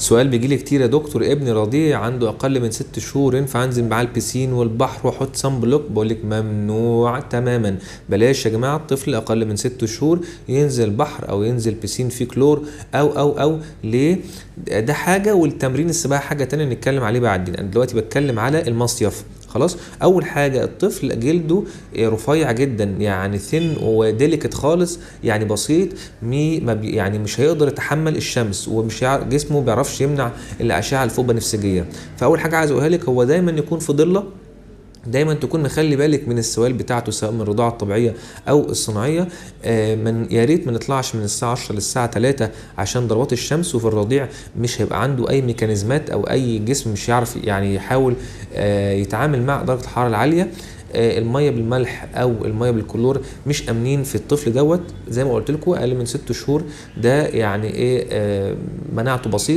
سؤال بيجيلي كتير يا دكتور، ابني رضيع عنده اقل من 6 شهور، ينفع انزل معاه البسين والبحر واحط سان بلوك؟ بقولك ممنوع تماما. بلاش يا جماعه الطفل اقل من 6 شهور ينزل بحر او ينزل بسين فيه كلور او ليه؟ ده حاجه، والتمرين السباحه حاجه تانية نتكلم عليه بعدين. انا دلوقتي بتكلم على المصيف. خلاص. اول حاجه الطفل جلده رفيع جدا، يعني ثن وديليكت خالص، يعني بسيط، يعني مش هيقدر يتحمل الشمس، ومش جسمه بيعرفش يمنع الاشعه الفوق بنفسجيه. فاول حاجه عايز اقولها لك هو دايما يكون في ضله، دايما تكون مخلي بالك من السوائل بتاعته سواء من الرضاعه الطبيعيه او الصناعيه. من يا ريت ما نطلعش من الساعه 10 للساعه 3 عشان ضربات الشمس، وفي الرضيع مش هيبقى عنده اي ميكانيزمات او اي جسم مش يعرف يعني يحاول يتعامل مع درجه الحراره العاليه. الميه بالملح او الميه بالكلور مش امنين في الطفل دوت. زي ما قلت لكم اقل من 6 شهور ده يعني ايه مناعته بسيط.